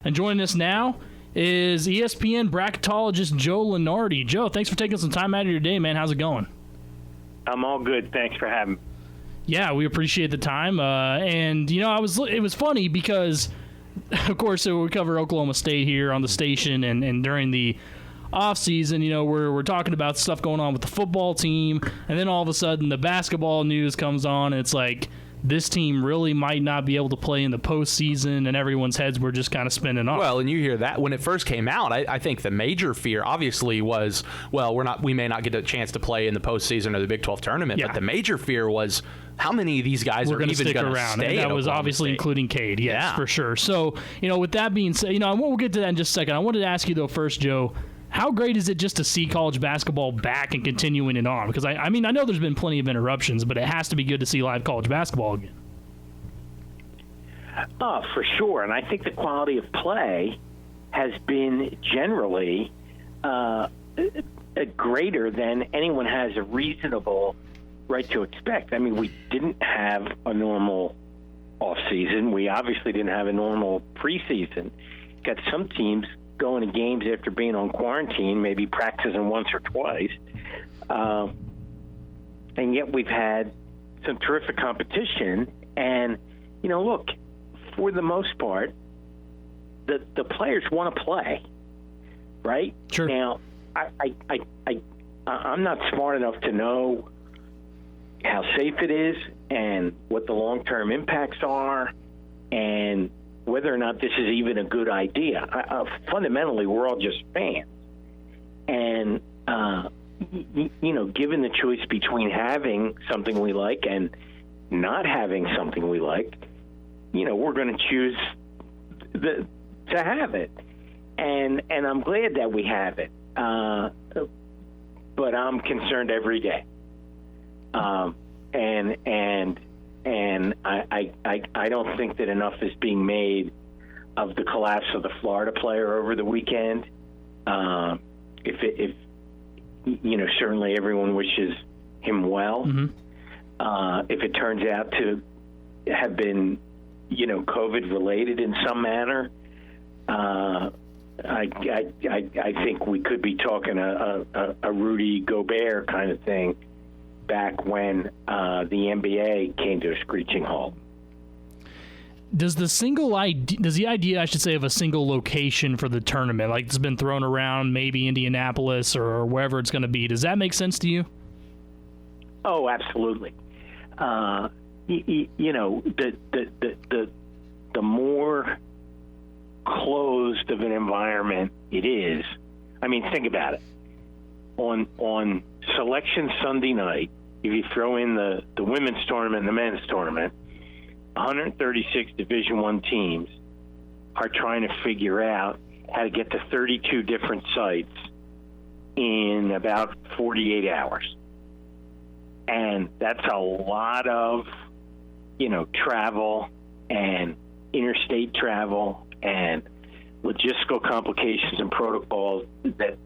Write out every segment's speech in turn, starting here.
And joining us now is ESPN bracketologist Joe Lunardi. Joe, thanks for taking some time out of your day, man. How's it going? I'm all good. Thanks for having me. Yeah, we appreciate the time. And, you know, it was funny because, of course, we cover Oklahoma State here on the station, and during the off-season, you know, we're talking about stuff going on with the football team, and then all of a sudden the basketball news comes on, and it's like this team really might not be able to play in the postseason, and everyone's heads were just kind of spinning off. Well, and you hear that when it first came out, I think the major fear obviously was, well, we may not get a chance to play in the postseason or the Big 12 tournament, but the major fear was how many of these guys are even going to stay around. And that was obviously including Cade, yes, for sure. So, you know, with that being said, you know, we'll get to that in just a second. I wanted to ask you, though, first, Joe, how great is it just to see college basketball back and continuing it on? Because, I mean, I know there's been plenty of interruptions, but it has to be good to see live college basketball again. Oh, for sure. And I think the quality of play has been generally greater than anyone has a reasonable right to expect. I mean, we didn't have a normal offseason. We obviously didn't have a normal preseason. Got some teams going to games after being on quarantine, maybe practicing once or twice. And yet we've had some terrific competition. And, you know, look, for the most part, the players want to play, right? Sure. Now, I'm not smart enough to know how safe it is and what the long-term impacts are and whether or not this is even a good idea. Fundamentally, we're all just fans. And, you know, given the choice between having something we like and not having something we like, you know, we're going to choose to have it. And I'm glad that we have it. But I'm concerned every day. And I don't think that enough is being made of the collapse of the Florida player over the weekend. If you know, certainly everyone wishes him well. Mm-hmm. If it turns out to have been, you know, COVID related in some manner, I think we could be talking a Rudy Gobert kind of thing back when the NBA came to a screeching halt. Does the idea, I should say, of a single location for the tournament, like it's been thrown around, maybe Indianapolis or wherever it's going to be, does that make sense to you? Oh, absolutely. You know, the more closed of an environment it is. I mean, think about it. On Selection Sunday night, if you throw in the women's tournament and the men's tournament, 136 Division I teams are trying to figure out how to get to 32 different sites in about 48 hours. And that's a lot of, you know, travel and interstate travel and logistical complications and protocols that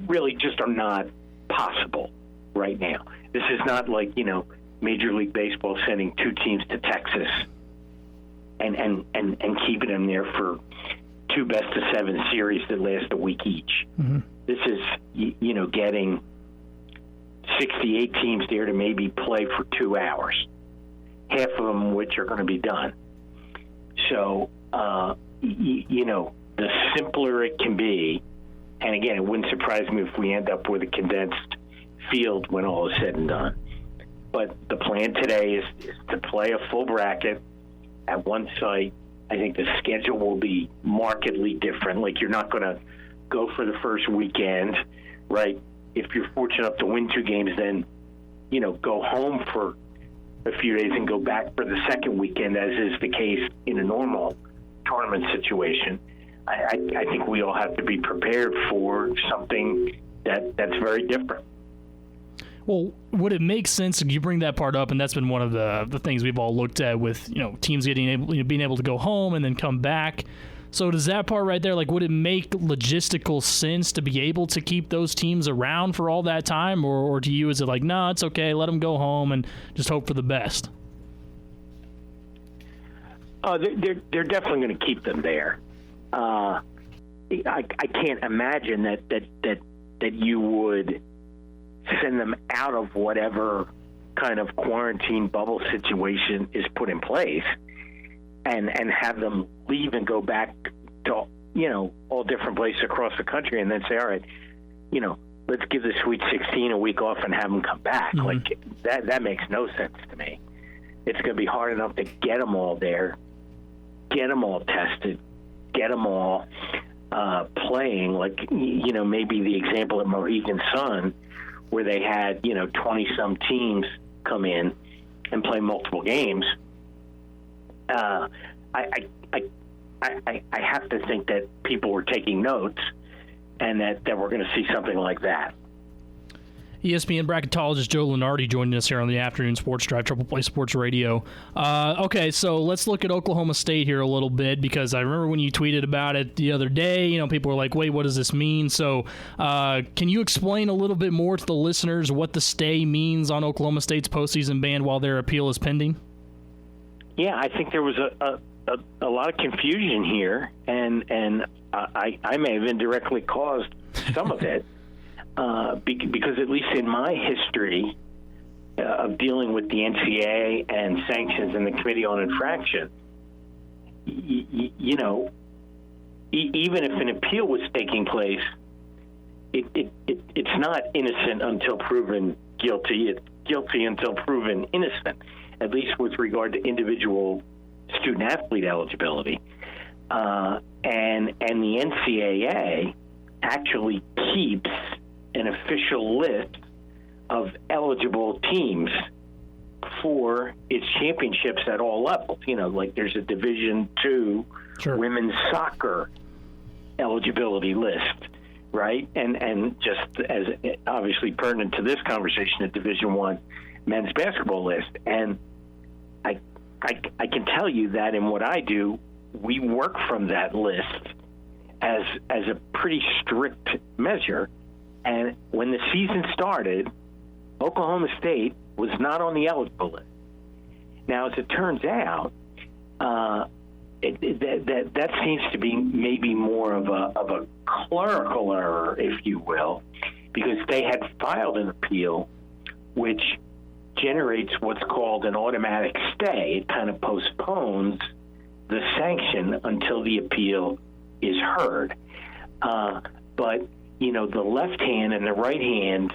really just are not possible right now. This is not like, you know, Major League Baseball sending two teams to Texas and keeping them there for two best-of-7 series that last a week each. Mm-hmm. This is, you know, getting 68 teams there to maybe play for 2 hours, half of them which are going to be done. So, you know, the simpler it can be, and again, it wouldn't surprise me if we end up with a condensed field when all is said and done. But the plan today is to play a full bracket at one site. I think the schedule will be markedly different. Like, you're not going to go for the first weekend, right? If you're fortunate enough to win 2 games, then, you know, go home for a few days and go back for the second weekend, as is the case in a normal tournament situation. I think we all have to be prepared for something that's very different. Well, would it make sense? You bring that part up, and that's been one of the things we've all looked at with, you know, teams being able to go home and then come back. So does that part right there, like, would it make logistical sense to be able to keep those teams around for all that time, or to you is it like, no, it's okay, let them go home and just hope for the best? They're definitely going to keep them there. I can't imagine that you would send them out of whatever kind of quarantine bubble situation is put in place and have them leave and go back to, all different places across the country and then say, all right, let's give the Sweet 16 a week off and have them come back. Mm-hmm. Like that makes no sense to me. It's going to be hard enough to get them all there, get them all tested, get them all playing. Like, maybe the example at Mohegan Sun where they had, 20-some teams come in and play multiple games. I have to think that people were taking notes and that we're going to see something like that. ESPN bracketologist Joe Lunardi joining us here on the Afternoon Sports Drive, Triple Play Sports Radio. Okay, so let's look at Oklahoma State here a little bit, because I remember when you tweeted about it the other day, people were like, wait, what does this mean? So can you explain a little bit more to the listeners what the stay means on Oklahoma State's postseason ban while their appeal is pending? Yeah, I think there was a lot of confusion here, and I may have indirectly caused some of it. Because at least in my history of dealing with the NCAA and sanctions and the Committee on Infraction, even if an appeal was taking place, it's not innocent until proven guilty. It's guilty until proven innocent, at least with regard to individual student-athlete eligibility. And the NCAA actually keeps an official list of eligible teams for its championships at all levels. Like there's a Division II women's soccer eligibility list, right? And just as obviously pertinent to this conversation, a Division I men's basketball list. And I can tell you that in what I do, we work from that list as a pretty strict measure. And when the season started, Oklahoma State was not on the eligible list. Now, as it turns out, that seems to be maybe more of a clerical error, if you will, because they had filed an appeal which generates what's called an automatic stay. It kind of postpones the sanction until the appeal is heard. But the left hand and the right hand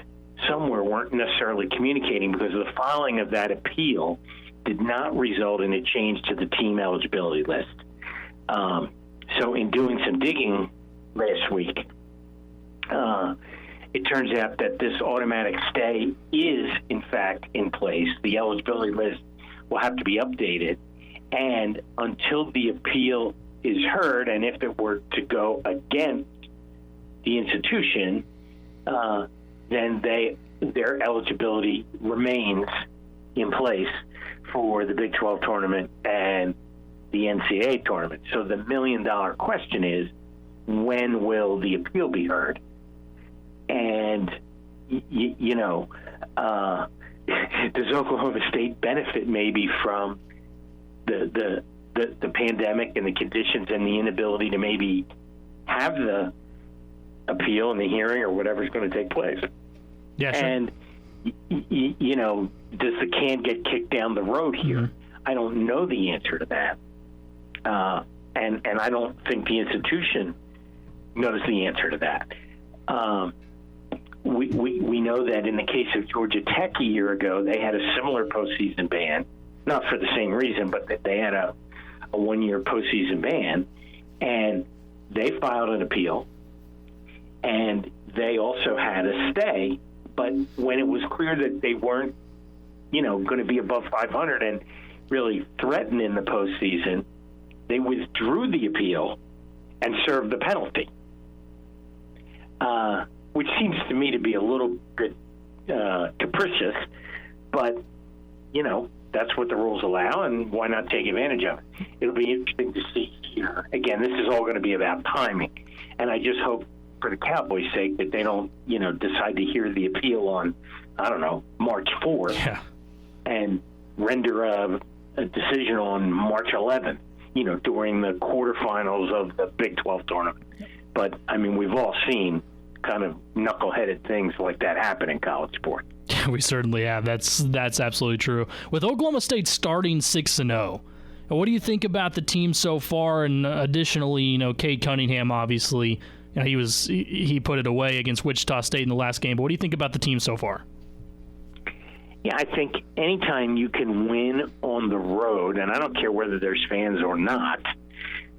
somewhere weren't necessarily communicating, because the filing of that appeal did not result in a change to the team eligibility list. So in doing some digging last week, it turns out that this automatic stay is, in fact, in place. The eligibility list will have to be updated. And until the appeal is heard, and if it were to go against the institution, then their eligibility remains in place for the Big 12 tournament and the NCAA tournament. So the million-dollar question is, when will the appeal be heard? And does Oklahoma State benefit maybe from the pandemic and the conditions and the inability to maybe have the appeal and the hearing or whatever's going to take place? Yeah, sure. And does the can get kicked down the road here? Mm-hmm. I don't know the answer to that, and I don't think the institution knows the answer to that. We know that in the case of Georgia Tech a year ago, they had a similar postseason ban, not for the same reason, but that they had a one-year postseason ban, and they filed an appeal, and they also had a stay. But when it was clear that they weren't, going to be above 500 and really threaten in the postseason, they withdrew the appeal and served the penalty, which seems to me to be a little bit capricious. But, that's what the rules allow, and why not take advantage of it? It'll be interesting to see here. Again, this is all going to be about timing, and I just hope for the Cowboys' sake that they don't, decide to hear the appeal on, March 4th and render a decision on March 11th. during the quarterfinals of the Big 12 tournament. But, I mean, we've all seen kind of knuckleheaded things like that happen in college sports. We certainly have. That's absolutely true. With Oklahoma State starting 6-0, what do you think about the team so far? And additionally, Cade Cunningham, obviously, he put it away against Wichita State in the last game. But what do you think about the team so far? Yeah, I think anytime you can win on the road, and I don't care whether there's fans or not,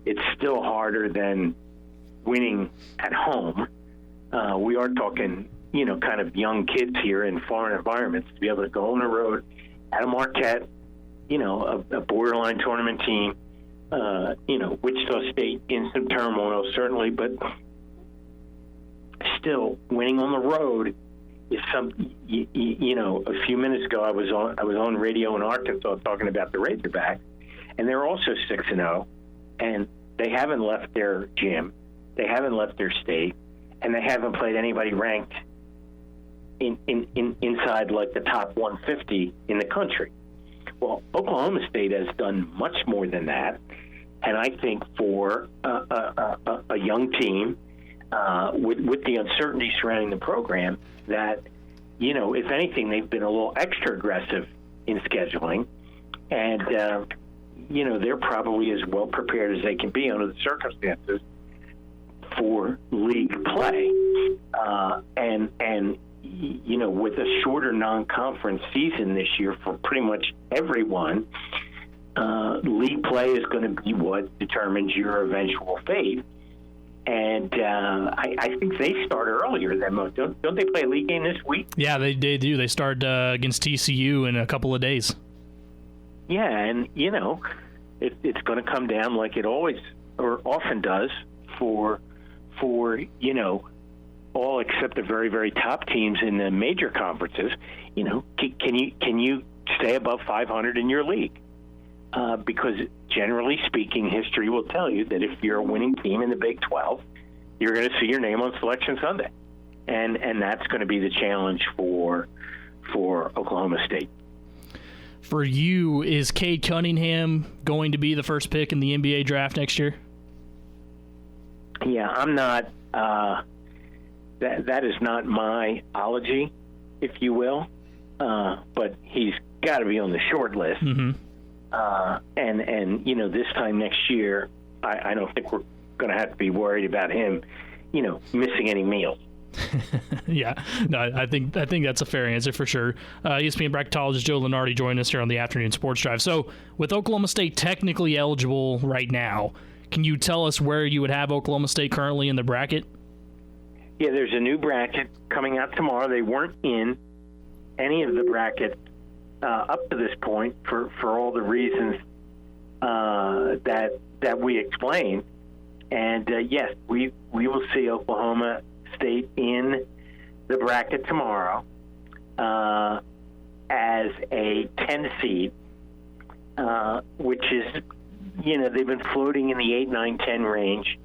it's still harder than winning at home. We are talking, kind of young kids here in foreign environments to be able to go on the road at a Marquette, a borderline tournament team, Wichita State in some turmoil, certainly, but still winning on the road is something. A few minutes ago I was on radio in Arkansas talking about the Razorbacks, and they're also 6-0, and they haven't left their gym, they haven't left their state, and they haven't played anybody ranked inside like the top 150 in the country. Well, Oklahoma State has done much more than that, and I think for a young team with the uncertainty surrounding the program, that if anything, they've been a little extra aggressive in scheduling, and they're probably as well prepared as they can be under the circumstances for league play, and with a shorter non-conference season this year for pretty much everyone, league play is going to be what determines your eventual fate. And I think they start earlier than most. Don't they play a league game this week? Yeah, they do. They start against TCU in a couple of days. Yeah, and it's going to come down like it always or often does for all except the very, very top teams in the major conferences. Can you stay above 500 in your league? Because generally speaking, history will tell you that if you're a winning team in the Big 12, you're going to see your name on Selection Sunday, and that's going to be the challenge for Oklahoma State. For you, is Cade Cunningham going to be the first pick in the NBA draft next year? Yeah, I'm not. That is not my ology, if you will. But he's got to be on the short list. Mm-hmm. And this time next year, I don't think we're going to have to be worried about him, missing any meals. Yeah, no, I think that's a fair answer for sure. ESPN bracketologist Joe Lunardi joined us here on the Afternoon Sports Drive. So, with Oklahoma State technically eligible right now, can you tell us where you would have Oklahoma State currently in the bracket? Yeah, there's a new bracket coming out tomorrow. They weren't in any of the brackets up to this point for all the reasons that we explained. And yes, we will see Oklahoma State in the bracket tomorrow as a 10 seed, which is, they've been floating in the 8, 9, 10 range.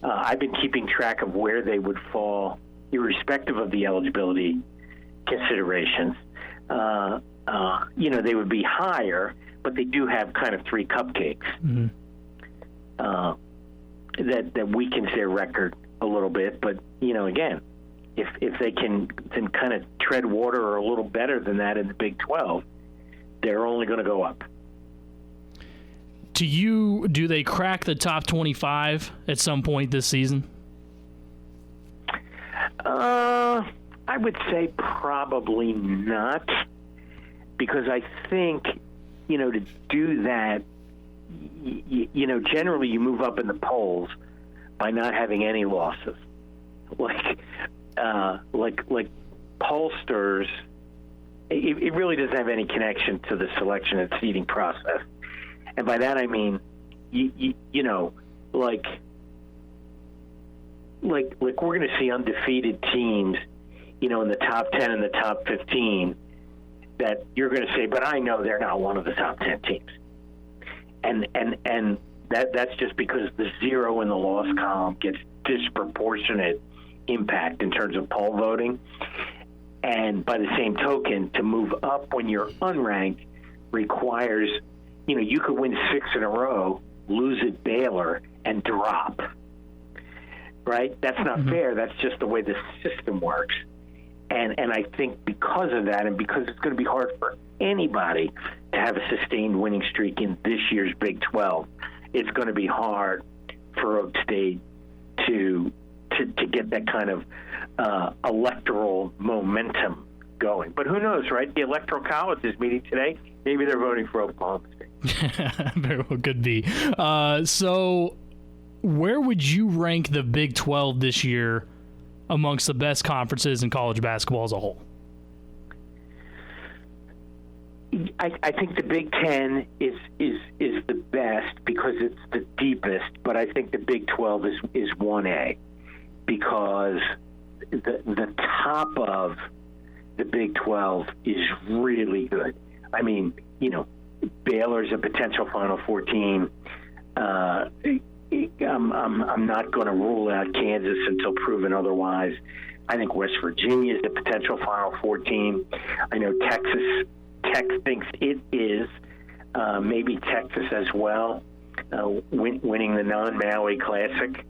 I've been keeping track of where they would fall, irrespective of the eligibility considerations. They would be higher, but they do have kind of 3 cupcakes that weakens their record a little bit. But, again, if they can kind of tread water or a little better than that in the Big 12, they're only going to go up. To you, do they crack the top 25 at some point this season? I would say probably not, because I think, to do that, generally you move up in the polls by not having any losses. Like pollsters, it really doesn't have any connection to the selection and seeding process. And by that I mean, like we're going to see undefeated teams, in the top 10 and the top 15, that you're going to say, but I know they're not one of the top 10 teams. And that's just because the 0 in the loss column gets disproportionate impact in terms of poll voting. And by the same token, to move up when you're unranked requires, you could win 6 in a row lose at Baylor, and drop. Right? That's not fair. That's just the way the system works. And I think because of that, and because it's going to be hard for anybody to have a sustained winning streak in this year's Big 12, it's going to be hard for Oak State to get that kind of electoral momentum going. But who knows, right? The Electoral College is meeting today. Maybe they're voting for Oklahoma State. Very well could be. So where would you rank the Big 12 this year amongst the best conferences in college basketball as a whole? I think the Big Ten is the best because it's the deepest, but I think the Big 12 is 1A because the top of the Big 12 is really good. I mean, Baylor's a potential Final Four team. I'm not going to rule out Kansas until proven otherwise. I think West Virginia is the potential Final Four team. I know Tech thinks it is. Maybe Texas as well, winning the non-Maui Classic.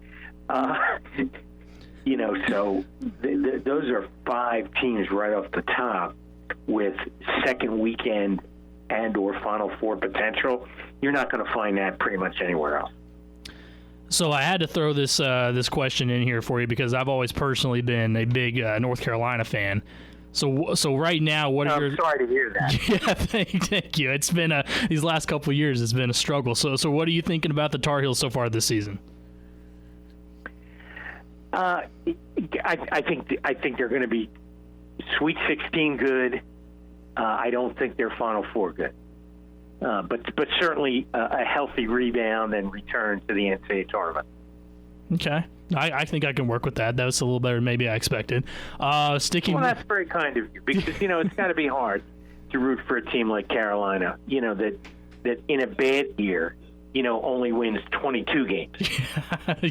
So those are 5 teams right off the top with second weekend and or Final Four potential. You're not going to find that pretty much anywhere else. So I had to throw this question in here for you because I've always personally been a big North Carolina fan. So right now, what are your? I'm sorry to hear that. Yeah, thank you. It's been these last couple of years, it's been a struggle. So what are you thinking about the Tar Heels so far this season? I think they're going to be Sweet 16 good. I don't think they're Final Four good. But certainly a healthy rebound and return to the NCAA tournament. Okay. I think I can work with that. That was a little better than maybe I expected. Well, that's very kind of you because, it's got to be hard to root for a team like Carolina, that in a bad year, only wins 22 games.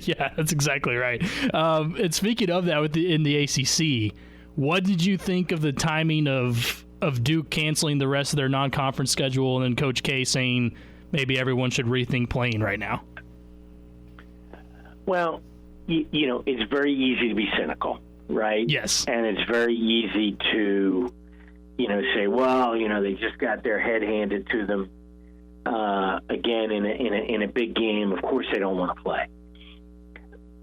Yeah, that's exactly right. And speaking of that, in the ACC, what did you think of the timing of Duke canceling the rest of their non-conference schedule and then Coach K saying maybe everyone should rethink playing right now? Well, it's very easy to be cynical, right? Yes. And it's very easy to, say, well, they just got their head handed to them again in a big game. Of course they don't want to play.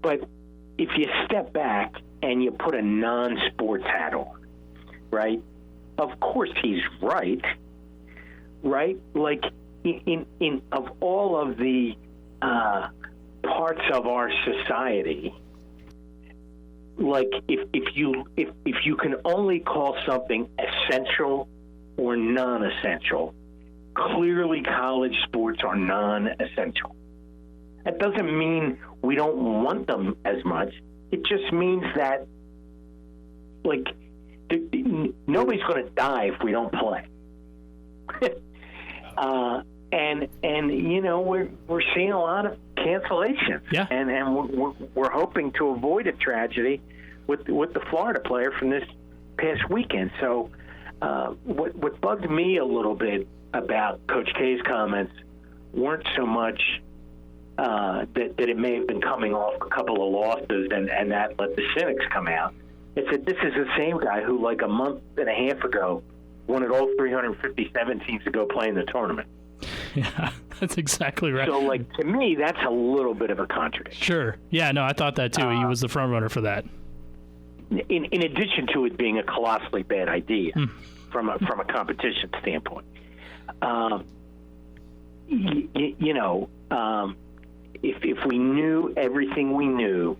But if you step back and you put a non-sports hat on, right? Of course he's right? Like in of all of the parts of our society, like if you can only call something essential or non-essential, clearly college sports are non-essential. That doesn't mean we don't want them as much. It just means that, like, nobody's going to die if we don't play. We're seeing a lot of cancellations. Yeah. And we're hoping to avoid a tragedy with the Florida player from this past weekend. So what bugged me a little bit about Coach K's comments weren't so much that it may have been coming off a couple of losses and that let the cynics come out. It's that this is the same guy who, like a month and a half ago, wanted all 357 teams to go play in the tournament. Yeah, that's exactly right. So, to me, that's a little bit of a contradiction. Sure. Yeah, no, I thought that too. He was the front runner for that. In addition to it being a colossally bad idea from a competition standpoint. If we knew everything we knew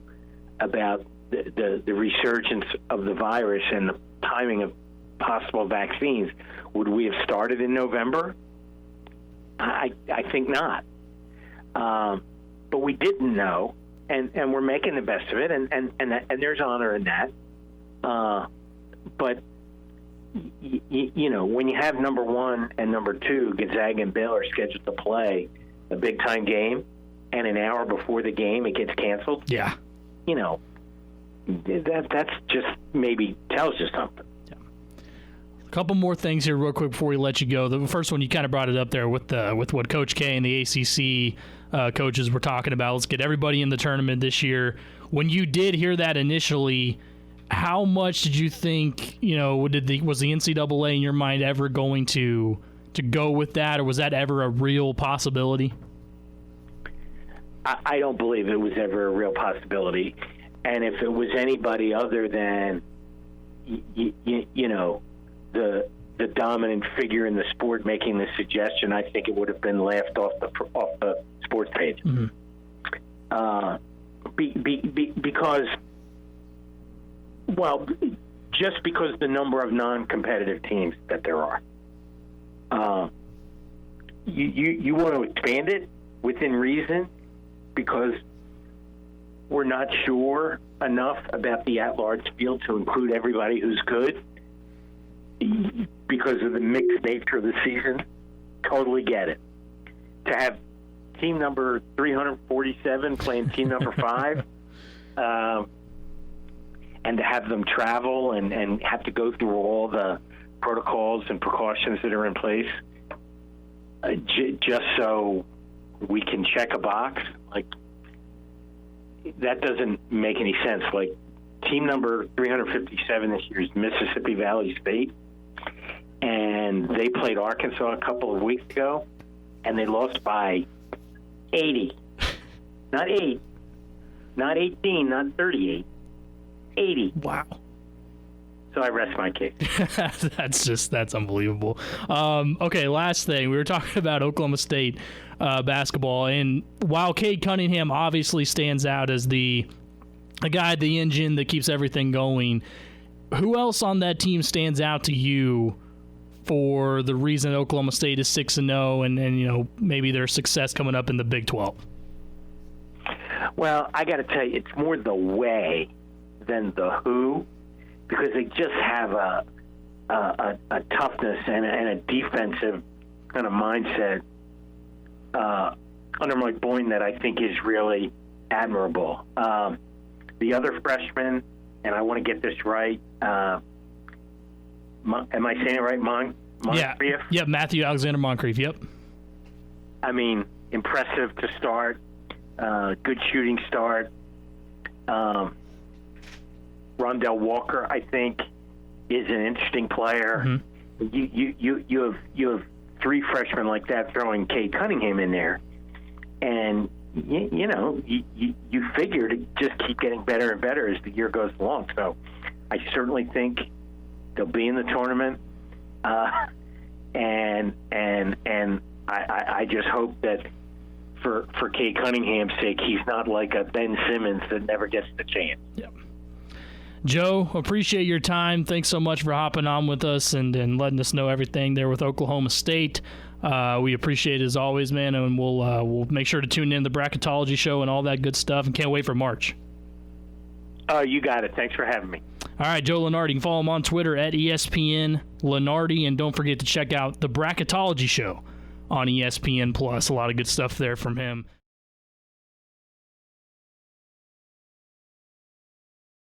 about the resurgence of the virus and the timing of possible vaccines, would we have started in November? I think not. But we didn't know, and we're making the best of it, and there's honor in that. But when you have number 1 and number 2, Gonzaga and Baylor, scheduled to play a big time game, and an hour before the game it gets canceled. Yeah. That's just maybe tells you something. A couple more things here real quick before we let you go. The first one, you kind of brought it up there with what Coach K and the ACC coaches were talking about, let's get everybody in the tournament this year. When you did hear that initially, how much did you think, was the NCAA in your mind ever going to go with that, or was that ever a real possibility? I don't believe it was ever a real possibility. And if it was anybody other than, the dominant figure in the sport making the suggestion, I think it would have been laughed off the sports page. Mm-hmm. Because, just because the number of non-competitive teams that there are, you want to expand it within reason, because we're not sure enough about the at-large field to include everybody who's good because of the mixed nature of the season. Totally get it. To have team number 347 playing team number 5, and to have them travel and have to go through all the protocols and precautions that are in place, just so we can check a box, that doesn't make any sense. Team number 357 this year is Mississippi Valley State, and they played Arkansas a couple of weeks ago, and they lost by 80. Not 8, not 18, not 38, 80. Wow. So I rest my case. That's unbelievable. Okay, last thing. We were talking about Oklahoma State basketball, and while Cade Cunningham obviously stands out as the guy, the engine that keeps everything going, who else on that team stands out to you for the reason Oklahoma State is 6-0 and maybe their success coming up in the Big 12? Well, I got to tell you, it's more the way than the who, because they just have a toughness and a defensive kind of mindset under Mike Boynton that I think is really admirable. The other freshman, and I want to get this right, am I saying it right, Moncrief? Yep, Matthew Alexander Moncrief, yep. I mean, impressive to start, good shooting start. Rondell Walker, I think, is an interesting player. Mm-hmm. You have 3 freshmen like that throwing Cade Cunningham in there, and you figure to just keep getting better and better as the year goes along. So I certainly think they'll be in the tournament, and I just hope that for Cade Cunningham's sake, he's not like a Ben Simmons that never gets the chance. Yep. Joe, appreciate your time. Thanks so much for hopping on with us and letting us know everything there with Oklahoma State. We appreciate it as always, man, and we'll make sure to tune in to the Bracketology show and all that good stuff, and can't wait for March. You got it. Thanks for having me. All right, Joe Lunardi. You can follow him on Twitter at ESPN Lunardi, and don't forget to check out the Bracketology show on ESPN+. A lot of good stuff there from him.